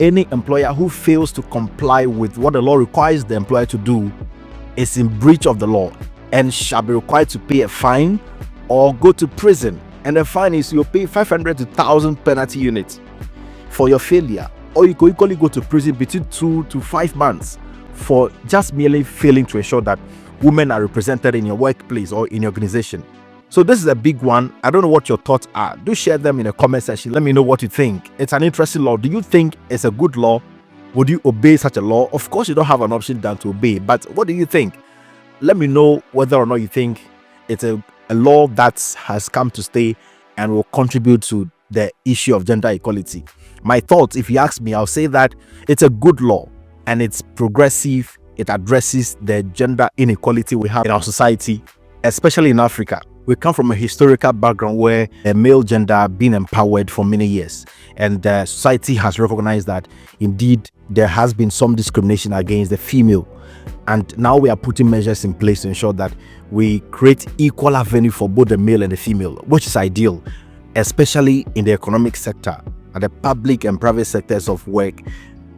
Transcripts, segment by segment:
any employer who fails to comply with what the law requires the employer to do is in breach of the law and shall be required to pay a fine or go to prison. And the fine is you'll pay 500 to 1,000 penalty units for your failure, or you could equally go to prison between 2 to 5 months for just merely failing to ensure that women are represented in your workplace or in your organization. So this is a big one. I don't know what your thoughts are. Do share them in the comment section. Let me know what you think. It's an interesting law. Do you think it's a good law? Would you obey such a law? Of course, you don't have an option than to obey, but what do you think? Let me know whether or not you think it's a law that has come to stay and will contribute to the issue of gender equality. My thoughts, if you ask me, I'll say that it's a good law and it's progressive. It addresses the gender inequality we have in our society, especially in Africa. We come from a historical background where the male gender been empowered for many years, and the society has recognized that indeed there has been some discrimination against the female, and now we are putting measures in place to ensure that we create equal avenue for both the male and the female, which is ideal, especially in the economic sector. At the public and private sectors of work,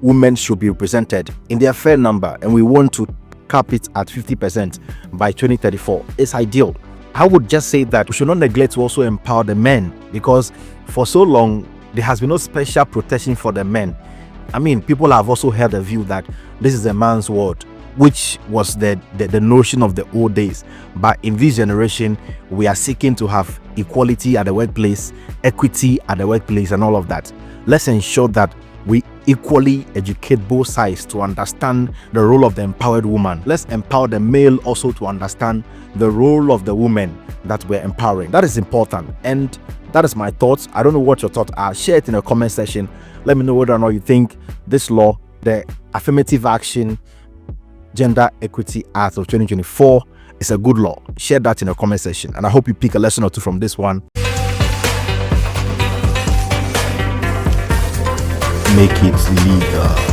women should be represented in their fair number, and we want to cap it at 50% by 2034. It's ideal. I would just say that we should not neglect to also empower the men, because for so long there has been no special protection for the men. I mean, people have also held a view that this is a man's world, which was the notion of the old days. But in this generation, we are seeking to have equality at the workplace, equity at the workplace, and all of that. Let's ensure that we equally educate both sides to understand the role of the empowered woman. Let's empower the male also to understand the role of the woman that we're empowering. That is important, and that is my thoughts. I don't know what your thoughts are. Share it in the comment section. Let me know whether or not you think this law, the Affirmative Action Gender Equity Act of 2024, is a good law. Share that in the comment section, and I hope you pick a lesson or two from this one. Make it legal.